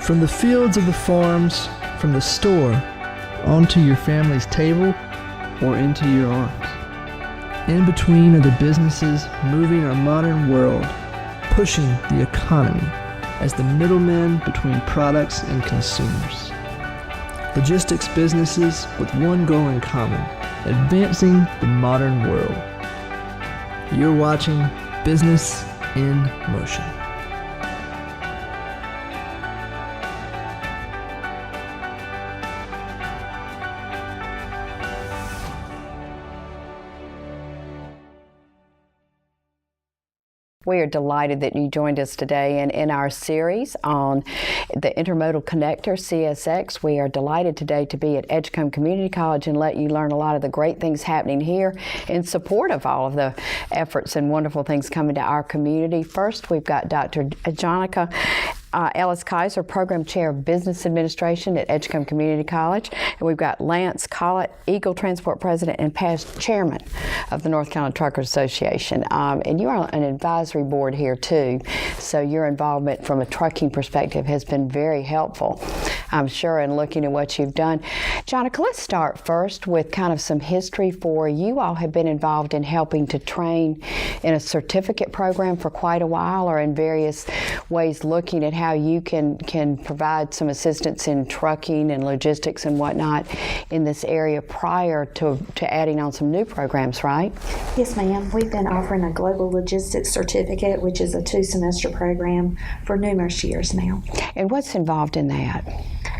From the fields of the farms, from the store, onto your family's table, or into your arms. In between are the businesses moving our modern world, pushing the economy as the middlemen between products and consumers. Logistics businesses with one goal in common, advancing the modern world. You're watching Business in Motion. We are delighted that you joined us today, and in our series on the Intermodal Connector, CSX, we are delighted today to be at Edgecombe Community College and let you learn a lot of the great things happening here in support of all of the efforts and wonderful things coming to our community. First, we've got Dr. Johnica Ellis-Kiser, Program Chair of Business Administration at Edgecombe Community College. And we've got Lance Collette, Eagle Transport President and past Chairman of the North Carolina Truckers Association. And you are on an advisory board here too, so your involvement from a trucking perspective has been very helpful, I'm sure, in looking at what you've done. Johnica, let's start first with kind of some history for you. All have been involved in helping to train in a certificate program for quite a while, or in various ways looking at how you can provide some assistance in trucking and logistics and whatnot in this area prior to adding on some new programs, right? Yes, ma'am. We've been offering a Global Logistics Certificate, which is a 2-semester program, for numerous years now. And what's involved in that?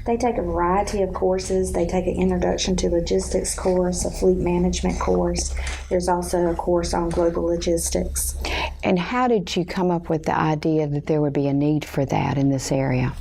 They take a variety of courses. They take an Introduction to Logistics course, a Fleet Management course. There's also a course on Global Logistics. And how did you come up with the idea that there would be a need for that in this area?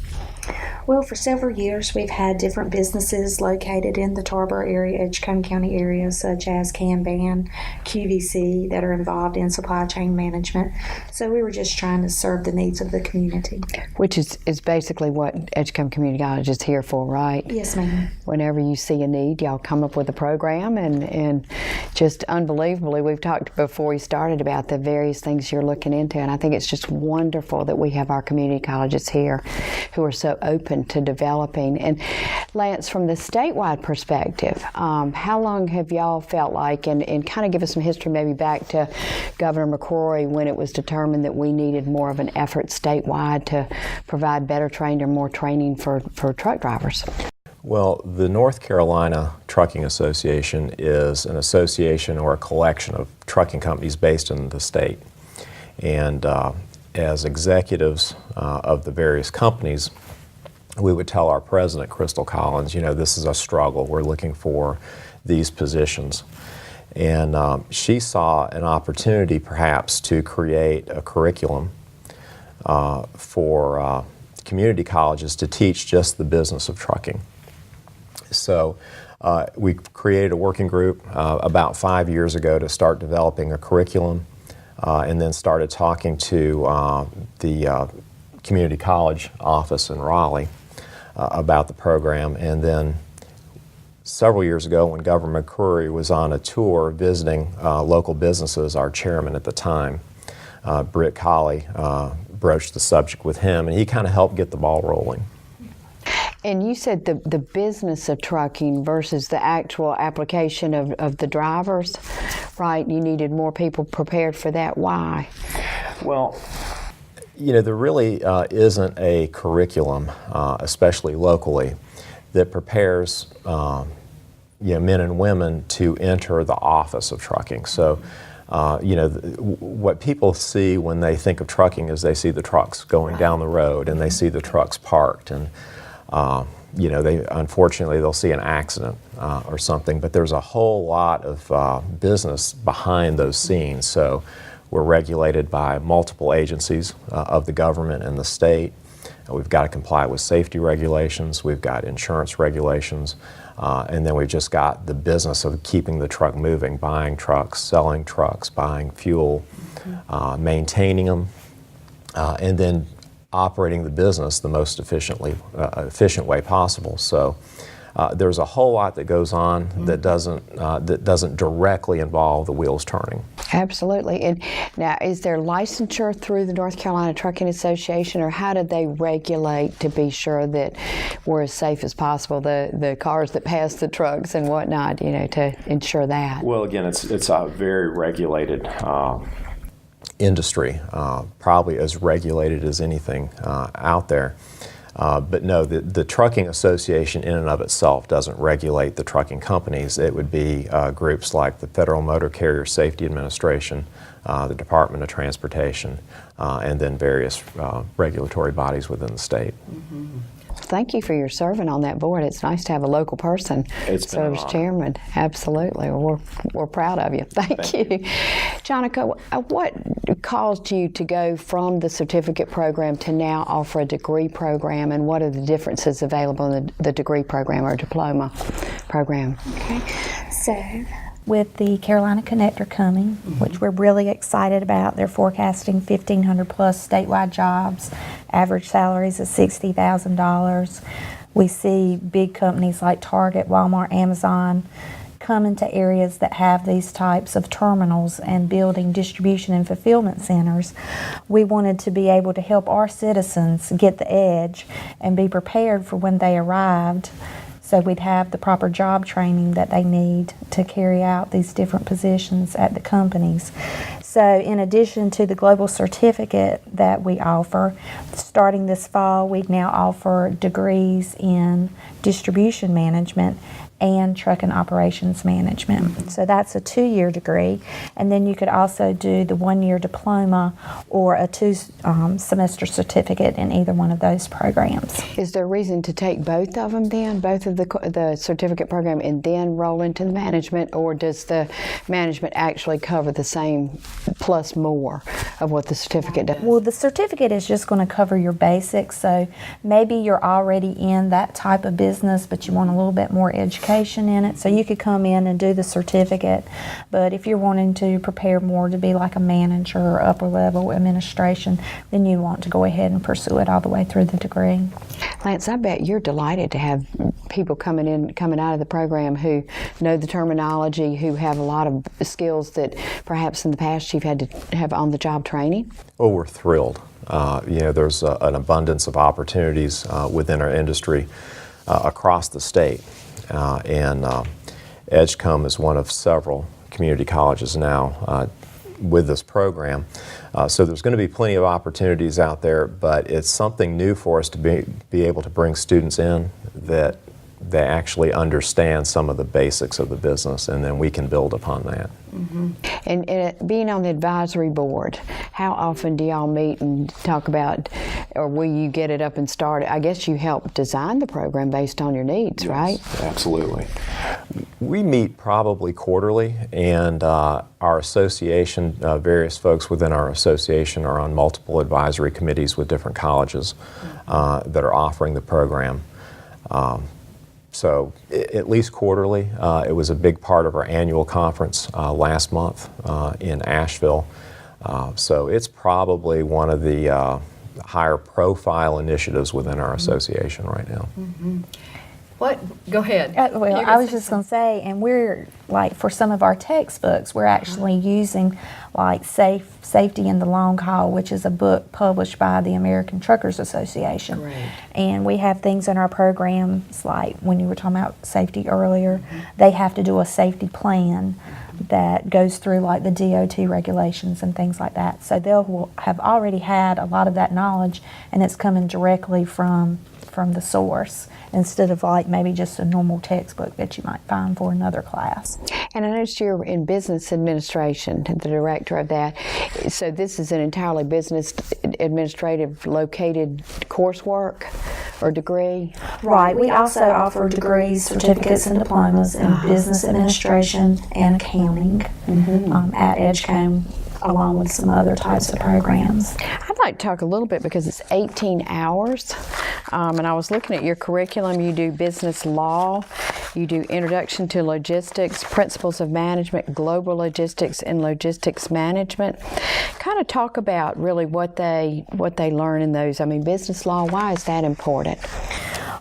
Well, for several years, we've had different businesses located in the Tarboro area, Edgecombe County area, such as Kanban, QVC, that are involved in supply chain management. So we were just trying to serve the needs of the community. Which is basically what Edgecombe Community College is here for, right? Yes, ma'am. Whenever you see a need, y'all come up with a program, and just unbelievably, we've talked before we started about the various things you're looking into, and I think it's just wonderful that we have our community colleges here who are so open to developing. And Lance, from the statewide perspective, how long have y'all felt like, and kind of give us some history maybe back to Governor McCrory when it was determined that we needed more of an effort statewide to provide better training or more training for truck drivers? Well, the North Carolina Trucking Association is an association or a collection of trucking companies based in the state. And as executives of the various companies, we would tell our president, Crystal Collins, you know, this is a struggle. We're looking for these positions. And she saw an opportunity perhaps to create a curriculum for community colleges to teach just the business of trucking. So we created a working group about 5 years ago to start developing a curriculum, and then started talking to the community college office in Raleigh about the program. And then several years ago, when Governor McCrory was on a tour visiting local businesses, our chairman at the time, Britt Colley, broached the subject with him, and he kind of helped get the ball rolling. And you said the business of trucking versus the actual application of the drivers, right? You needed more people prepared for that. Why? Well, you know, there really isn't a curriculum, especially locally, that prepares men and women to enter the office of trucking. So, what people see when they think of trucking is they see the trucks going down the road, and they see the trucks parked, and unfortunately they'll see an accident or something. But there's a whole lot of business behind those scenes. So we're regulated by multiple agencies of the government and the state. We've got to comply with safety regulations. We've got insurance regulations. And then we've just got the business of keeping the truck moving, buying trucks, selling trucks, buying fuel, maintaining them, and then operating the business the most efficient way possible. So there's a whole lot that goes on that doesn't directly involve the wheels turning. Absolutely. And now, is there licensure through the North Carolina Trucking Association, or how do they regulate to be sure that we're as safe as possible, the cars that pass the trucks and whatnot, to ensure that? Well, again, it's a very regulated industry, probably as regulated as anything out there. But no, the Trucking Association in and of itself doesn't regulate the trucking companies. It would be groups like the Federal Motor Carrier Safety Administration, the Department of Transportation, and then various regulatory bodies within the state. Mm-hmm. Thank you for your serving on that board. It's nice to have a local person serve as chairman. Absolutely. We're proud of you. Thank you. Johnica, what caused you to go from the certificate program to now offer a degree program, and what are the differences available in the degree program or diploma program? Okay. So, with the Carolina Connector coming, which we're really excited about, they're forecasting 1,500 plus statewide jobs, average salaries of $60,000. We see big companies like Target, Walmart, Amazon come into areas that have these types of terminals and building distribution and fulfillment centers. We wanted to be able to help our citizens get the edge and be prepared for when they arrived, so we'd have the proper job training that they need to carry out these different positions at the companies. So in addition to the global certificate that we offer, starting this fall, we now offer degrees in distribution management and truck and operations management. So that's a 2-year degree. And then you could also do the 1-year diploma or a 2-semester certificate in either one of those programs. Is there a reason to take both of them then, both of the certificate program, and then roll into the management, or does the management actually cover the same plus more of what the certificate does? Well, the certificate is just going to cover your basics. So maybe you're already in that type of business, but you want a little bit more education in it, so you could come in and do the certificate. But if you're wanting to prepare more to be like a manager or upper level administration, then you want to go ahead and pursue it all the way through the degree. Lance, I bet you're delighted to have people coming out of the program who know the terminology, who have a lot of skills that perhaps in the past you've had to have on-the-job training. Oh, we're thrilled. There's an abundance of opportunities within our industry across the state. And Edgecombe is one of several community colleges now with this program. So there's going to be plenty of opportunities out there, but it's something new for us to be able to bring students in that they actually understand some of the basics of the business, and then we can build upon that. Mm-hmm. And being on the advisory board, how often do y'all meet and talk about, or will you get it up and start? I guess you help design the program based on your needs, yes, right? Absolutely. We meet probably quarterly, and our association, various folks within our association are on multiple advisory committees with different colleges that are offering the program. So at least quarterly. It was a big part of our annual conference last month in Asheville. So it's probably one of the higher profile initiatives within our association right now. Mm-hmm. What? Go ahead. Well, I was just going to say, and we're like, for some of our textbooks, we're actually using like Safety in the Long Haul, which is a book published by the American Truckers Association. Great. And we have things in our programs, like when you were talking about safety earlier, they have to do a safety plan that goes through like the DOT regulations and things like that. So they'll have already had a lot of that knowledge, and it's coming directly from the source, instead of like maybe just a normal textbook that you might find for another class. And I noticed you're in business administration, the director of that. So this is an entirely business administrative located coursework or degree? Right. We also offer degrees, certificates, and diplomas in business administration and accounting at Edgecombe, along with some other types of programs. I'd like to talk a little bit, because it's 18 hours, and I was looking at your curriculum. You do business law, you do introduction to logistics, principles of management, global logistics, and logistics management. Kind of talk about really what they learn in those. I mean, business law, why is that important?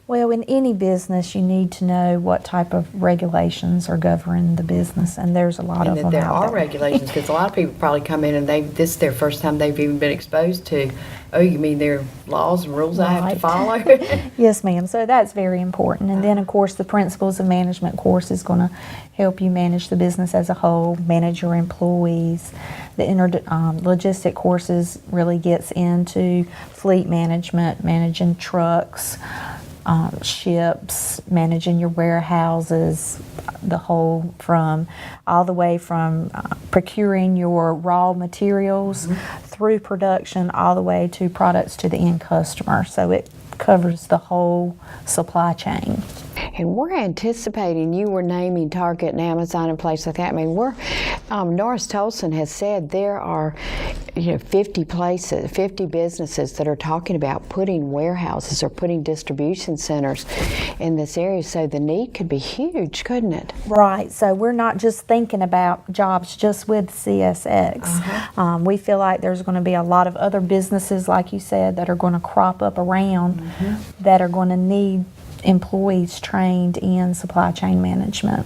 Well, in any business, you need to know what type of regulations are governing the business, and there's a lot And of that them there out are there. regulations, because a lot of people probably come in and this is their first time they've even been exposed to, oh, you mean there are laws and rules I have to Right. follow? Yes, ma'am. So that's very important. And then, of course, the Principles of Management course is going to help you manage the business as a whole, manage your employees. The logistic courses really gets into fleet management, managing trucks, ships, managing your warehouses, all the way from procuring your raw materials through production, all the way to products to the end customer. So it covers the whole supply chain. And we're anticipating, you were naming Target and Amazon and places like that. I mean, Norris Tolson has said there are 50 businesses that are talking about putting warehouses or putting distribution centers in this area. So the need could be huge, couldn't it? Right, so we're not just thinking about jobs just with CSX. We feel like there's going to be a lot of other businesses, like you said, that are going to crop up around that are going to need employees trained in supply chain management.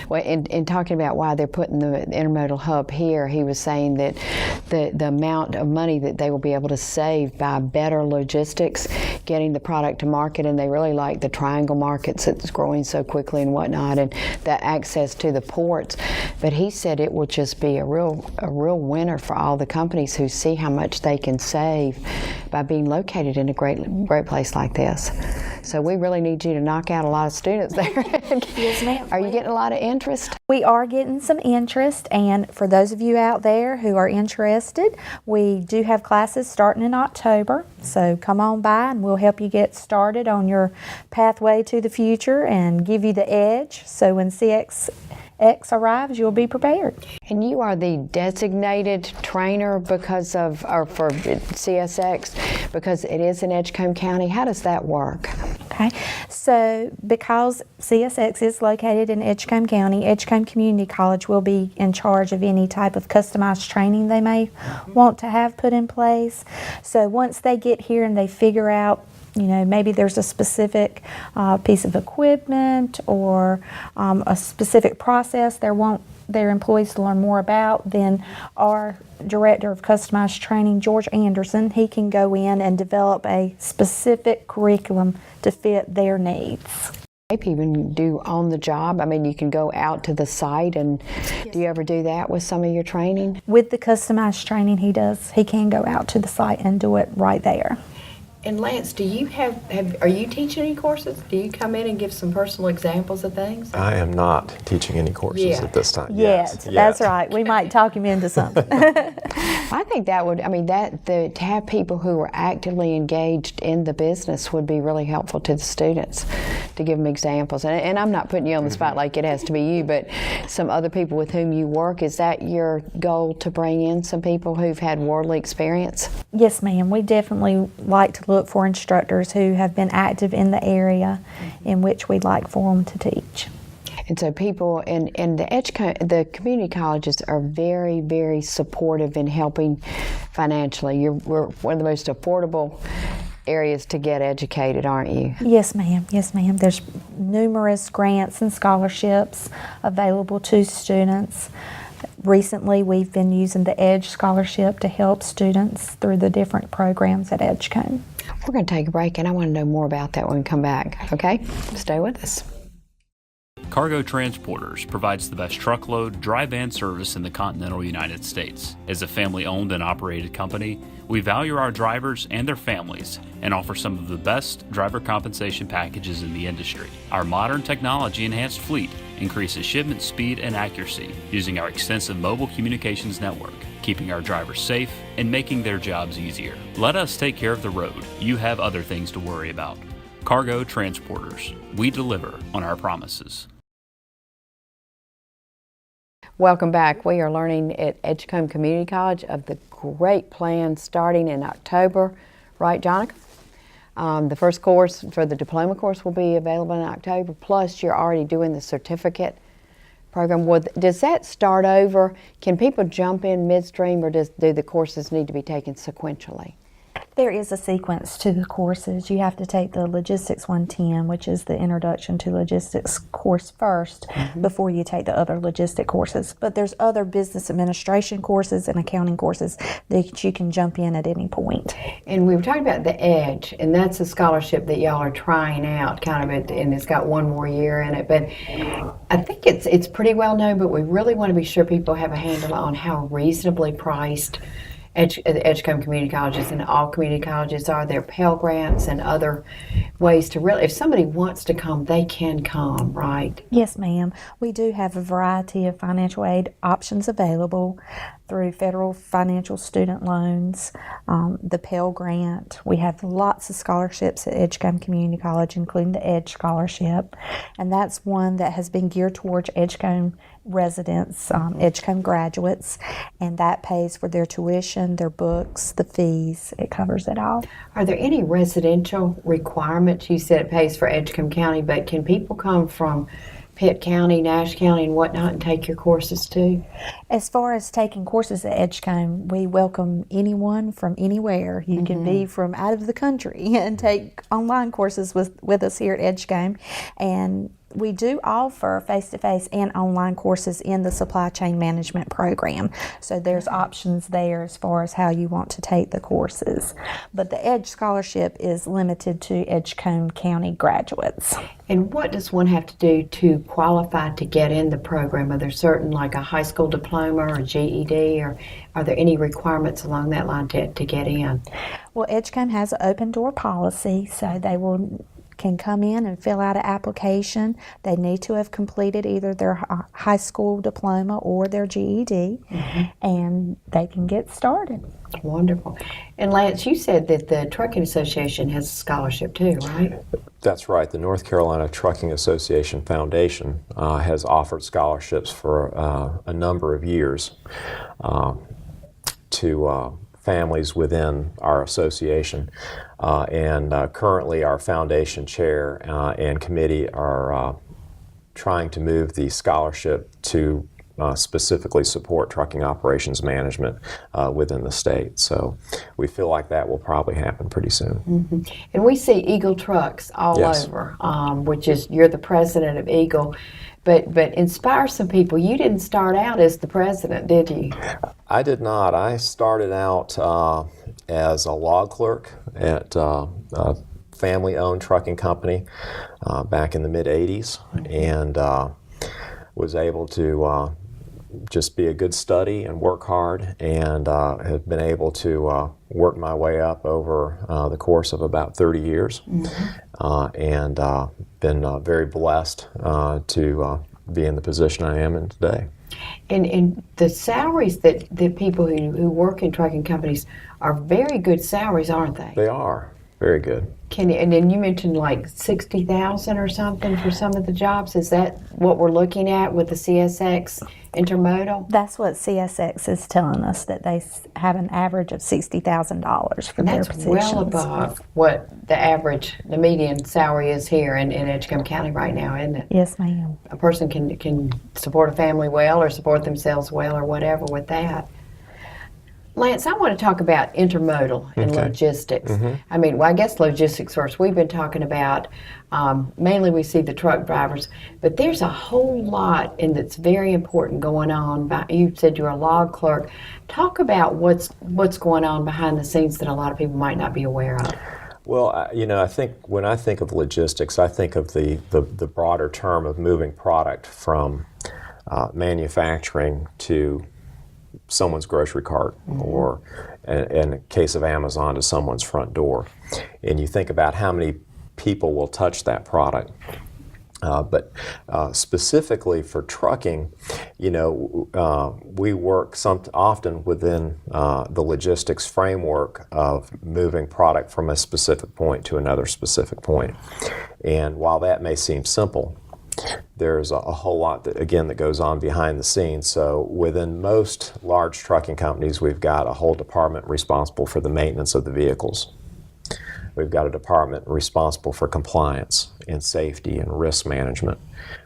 Well, in talking about why they're putting the intermodal hub here, he was saying that the amount of money that they will be able to save by better logistics, getting the product to market, and they really like the triangle markets that's growing so quickly and whatnot, and that access to the ports. But he said it will just be a real winner for all the companies who see how much they can save by being located in a great place like this. So we really need you to knock out a lot of students there. Yes, ma'am. Are you getting a lot of interest? We are getting some interest, and for those of you out there who are interested, we do have classes starting in October. So come on by and we'll help you get started on your pathway to the future and give you the edge. So when CSX arrives, you'll be prepared. And you are the designated trainer for CSX because it is in Edgecombe County. How does that work? Okay, so because CSX is located in Edgecombe County, Edgecombe Community College will be in charge of any type of customized training they may want to have put in place. So once they get here and they figure out, maybe there's a specific piece of equipment or a specific process they want their employees to learn more about, then our Director of Customized Training, George Anderson, he can go in and develop a specific curriculum to fit their needs. Maybe even do on the job. I mean, you can go out to the site, and do you ever do that with some of your training? With the customized training he can go out to the site and do it right there. And Lance, do you are you teaching any courses? Do you come in and give some personal examples of things? I am not teaching any courses at this time. Yes, that's right. We might talk him into something. I think that would, to have people who are actively engaged in the business would be really helpful to the students, to give them examples. And I'm not putting you on the spot like it has to be you, but some other people with whom you work. Is that your goal, to bring in some people who've had worldly experience? Yes, ma'am. We definitely like to look for instructors who have been active in the area in which we'd like for them to teach. And so people in the community colleges are very, very supportive in helping financially. We're one of the most affordable areas to get educated, aren't you? Yes, ma'am. Yes, ma'am. There's numerous grants and scholarships available to students. Recently, we've been using the EDGE scholarship to help students through the different programs at Edgecombe. We're going to take a break, and I want to know more about that when we come back, okay? Stay with us. Cargo Transporters provides the best truckload, dry van service in the continental United States. As a family-owned and operated company, we value our drivers and their families and offer some of the best driver compensation packages in the industry. Our modern technology-enhanced fleet increases shipment speed and accuracy using our extensive mobile communications network, keeping our drivers safe and making their jobs easier. Let us take care of the road. You have other things to worry about. Cargo Transporters. We deliver on our promises. Welcome back. We are learning at Edgecombe Community College of the great plan starting in October, right, Johnica? The first course for the diploma course will be available in October, plus you're already doing the certificate program. Does that start over? Can people jump in midstream, or do the courses need to be taken sequentially? There is a sequence to the courses. You have to take the Logistics 110, which is the Introduction to Logistics course first, before you take the other logistic courses. But there's other business administration courses and accounting courses that you can jump in at any point. And we were talking about the Edge, and that's a scholarship that y'all are trying out, kind of, and it's got one more year in it. But I think it's pretty well known, but we really want to be sure people have a handle on how reasonably priced the Edgecombe community colleges and all community colleges are. There are Pell Grants and other ways to really, if somebody wants to come, they can come, right? Yes, ma'am. We do have a variety of financial aid options available through federal financial student loans, the Pell Grant. We have lots of scholarships at Edgecombe Community College, including the Edge Scholarship, and that's one that has been geared towards Edgecombe residents, Edgecombe graduates, and that pays for their tuition, their books, the fees. It covers it all. Are there any residential requirements? You said it pays for Edgecombe County, but can people come from Pitt County, Nash County, and whatnot and take your courses too? As far as taking courses at Edgecombe, we welcome anyone from anywhere. You can be from out of the country and take online courses with us here at Edgecombe. And we do offer face-to-face and online courses in the supply chain management program. So there's options there as far as how you want to take the courses. But the Edge Scholarship is limited to Edgecombe County graduates. And what does one have to do to qualify to get in the program? Are there certain, like a high school diploma or GED, or are there any requirements along that line to get in? Well, Edgecombe has an open door policy, so they can come in and fill out an application. They need to have completed either their high school diploma or their GED, and they can get started. Wonderful. And Lance, you said that the Trucking Association has a scholarship too, right? That's right. The North Carolina Trucking Association Foundation has offered scholarships for a number of years to families within our association. And currently our foundation chair and committee are trying to move the scholarship to specifically support trucking operations management within the state. So we feel like that will probably happen pretty soon. And we see Eagle trucks all Yes. over, which is, you're the president of Eagle. But inspire some people. You didn't start out as the president, did you? I did not. I started out as a log clerk at a family-owned trucking company back in the mid-'80s, and was able to just be a good study and work hard, and have been able to work my way up over the course of about 30 years, and been very blessed to be in the position I am in today. And the salaries that people who work in trucking companies are very good salaries, aren't they? They are very good. And then you mentioned like 60,000 or something for some of the jobs. Is that what we're looking at with the CSX intermodal? That's what CSX is telling us, that they have an average of $60,000 for their positions. That's well above what the median salary is here in Edgecombe County right now, isn't it? Yes, ma'am. A person can support a family well or support themselves well or whatever with that. Lance, I want to talk about intermodal and logistics. I mean, well, I guess logistics first. We've been talking about, mainly we see the truck drivers, but there's a whole lot, and that's very important going on. You said you're a log clerk. Talk about what's going on behind the scenes that a lot of people might not be aware of. Well, I think when I think of logistics, I think of the broader term of moving product from manufacturing to someone's grocery cart, or in the case of Amazon, to someone's front door. And you think about how many people will touch that product. But specifically for trucking, we work often within the logistics framework of moving product from a specific point to another specific point. And while that may seem simple, there's a whole lot that goes on behind the scenes. So within most large trucking companies, we've got a whole department responsible for the maintenance of the vehicles. We've got a department responsible for compliance and safety and risk management.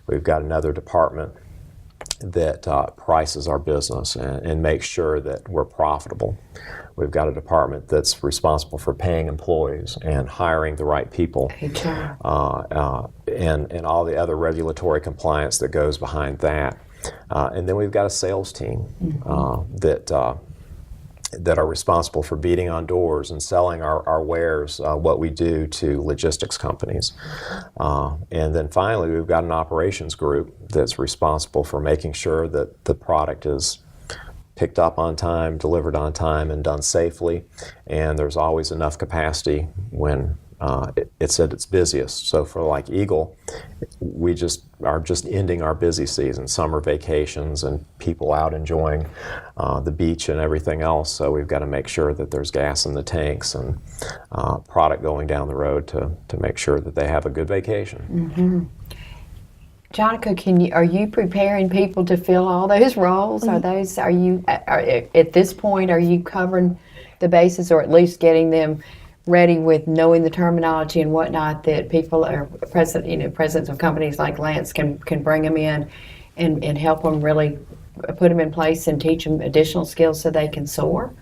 We've got another department that prices our business and makes sure that we're profitable. We've got a department that's responsible for paying employees and hiring the right people, HR. and all the other regulatory compliance that goes behind that. And then we've got a sales team that are responsible for beating on doors and selling our wares, what we do to logistics companies. And then finally, we've got an operations group that's responsible for making sure that the product is picked up on time, delivered on time, and done safely. And there's always enough capacity when it's at its busiest. So for like Eagle, we are just ending our busy season, summer vacations and people out enjoying the beach and everything else. So we've got to make sure that there's gas in the tanks and product going down the road to make sure that they have a good vacation. Johnica, are you preparing people to fill all those roles? Are at this point, are you covering the bases, or at least getting them ready with knowing the terminology and whatnot that people are presidents of companies like Lance can bring them in and help them really put them in place and teach them additional skills so they can soar?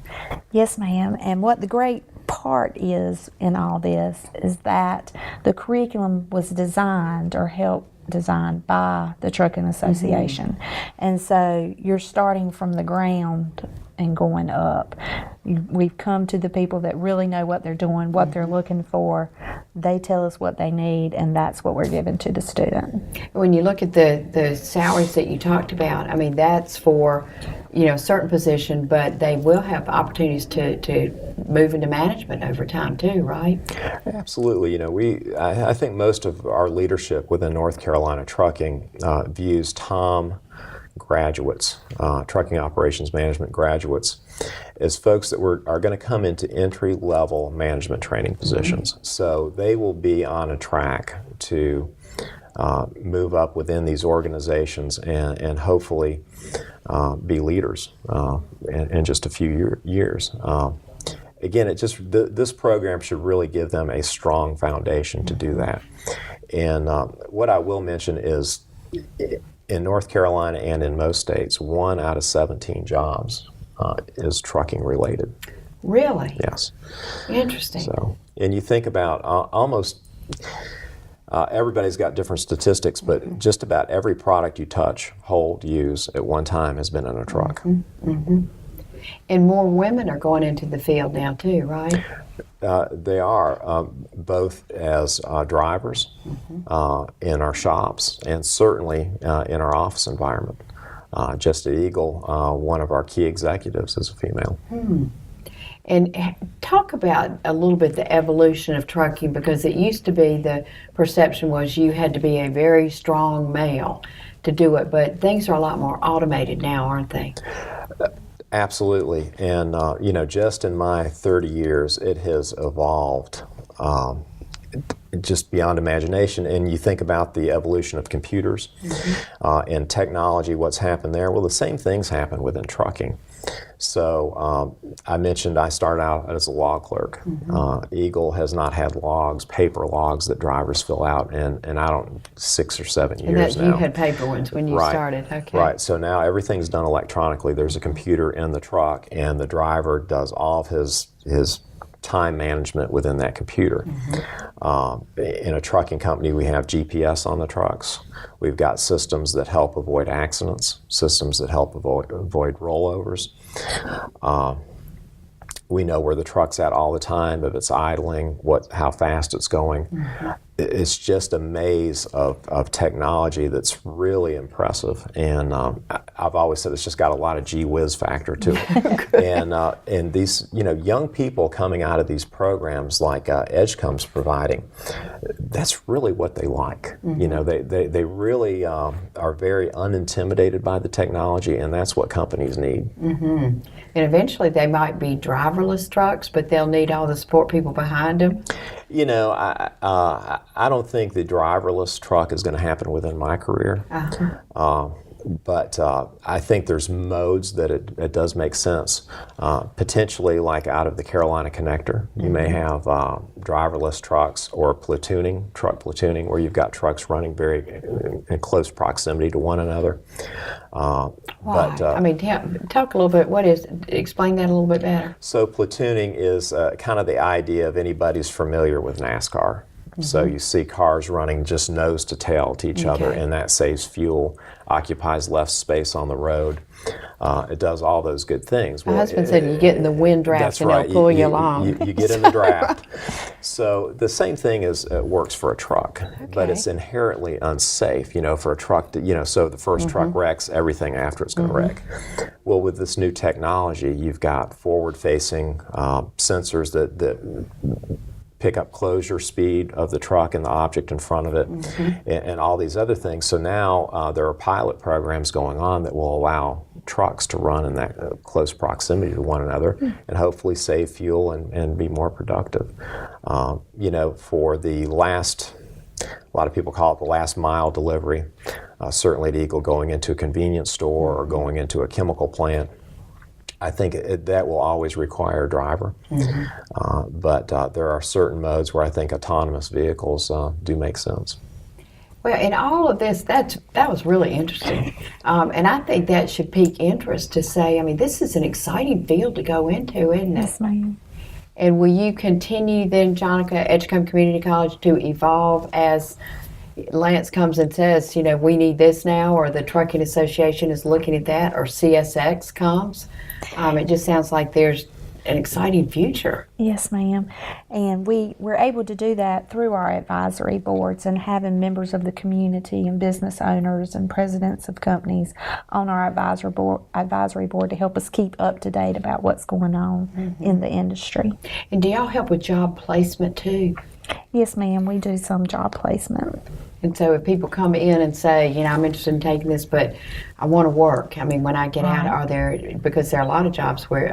Yes, ma'am. And what the great part is in all this is that the curriculum was designed or helped designed by the Trucking Association. And so you're starting from the ground and going up. We've come to the people that really know what they're doing, what they're looking for. They tell us what they need, and that's what we're giving to the student. When you look at the salaries that you talked about, I mean, that's for a certain position, but they will have opportunities to move into management over time too, right? Absolutely. I think most of our leadership within North Carolina Trucking views TOM graduates, trucking operations management graduates, as folks that are going to come into entry-level management training positions. So they will be on a track to move up within these organizations and hopefully be leaders in just a few years. Again, this program should really give them a strong foundation to do that. And what I will mention is, in North Carolina and in most states, 1 out of 17 jobs is trucking related. Really? Yes. Interesting. So, and you think about almost everybody's got different statistics, but just about every product you touch, hold, use at one time has been in a truck. And more women are going into the field now too, right? They are, both as drivers in our shops and certainly in our office environment. Just at Eagle, one of our key executives is a female. And talk about a little bit the evolution of trucking, because it used to be the perception was you had to be a very strong male to do it, but things are a lot more automated now, aren't they? Absolutely. And, just in my 30 years, it has evolved just beyond imagination. And you think about the evolution of computers and technology, what's happened there. Well, the same things happen within trucking. So I mentioned I started out as a law clerk. Eagle has not had logs, paper logs that drivers fill out in I don't 6 or 7 years now. You had paper ones when you started, okay. Right, so now everything's done electronically. There's a computer in the truck, and the driver does all of his time management within that computer. In a trucking company, we have GPS on the trucks. We've got systems that help avoid accidents, systems that help avoid rollovers. We know where the truck's at all the time, if it's idling, how fast it's going. It's just a maze of technology that's really impressive, and I've always said it's just got a lot of gee whiz factor to it. And these young people coming out of these programs like Edgecombe's providing, that's really what they like. They really are very unintimidated by the technology, and that's what companies need. And eventually they might be driverless trucks, but they'll need all the support people behind them. I don't think the driverless truck is going to happen within my career. But I think there's modes that it does make sense. Potentially, like out of the Carolina Connector, you may have driverless trucks or truck platooning, where you've got trucks running very in close proximity to one another. But I mean, talk a little bit. Explain that a little bit better. So platooning is kind of the idea of anybody who's familiar with NASCAR. So you see cars running just nose to tail to each other, and that saves fuel, occupies less space on the road. It does all those good things. My husband said you get in the wind draft That's and right. they'll pull you along. You get in the draft. So the same thing works for a truck, but it's inherently unsafe, for a truck to, so the first truck wrecks, everything after it's going to wreck. Well, with this new technology, you've got forward-facing sensors that pick up closure speed of the truck and the object in front of it, and all these other things. So now there are pilot programs going on that will allow trucks to run in that close proximity to one another and hopefully save fuel and be more productive. For the last, a lot of people call it the last mile delivery, certainly at Eagle, going into a convenience store or going into a chemical plant, I think that will always require a driver, but there are certain modes where I think autonomous vehicles do make sense. Well, in all of this, that was really interesting, and I think that should pique interest to say, I mean, this is an exciting field to go into, isn't it? Yes, ma'am. And will you continue then, Johnica, Edgecombe Community College, to evolve as Lance comes and says, we need this now, or the Trucking Association is looking at that, or CSX comes? It just sounds like there's an exciting future. Yes, ma'am. And we're able to do that through our advisory boards and having members of the community and business owners and presidents of companies on our advisory board to help us keep up to date about what's going on in the industry. And do y'all help with job placement too? Yes, ma'am. We do some job placement. And so if people come in and say, I'm interested in taking this, but I want to work. I mean, when I get out, because there are a lot of jobs where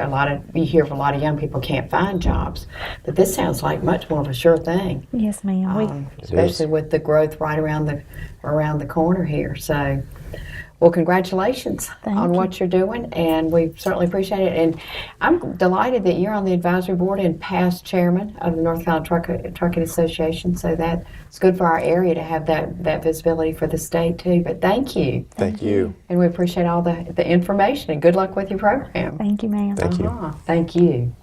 you hear of a lot of young people can't find jobs, but this sounds like much more of a sure thing. Yes, ma'am. Especially with the growth right around the corner here. So, well, congratulations on what you're doing, and we certainly appreciate it. And I'm delighted that you're on the advisory board and past chairman of the North Carolina Trucking Association, so that's good for our area to have that visibility for the state too. But thank you. Thank you. And we appreciate all the information, and good luck with your program. Thank you, ma'am. Thank you. Thank you.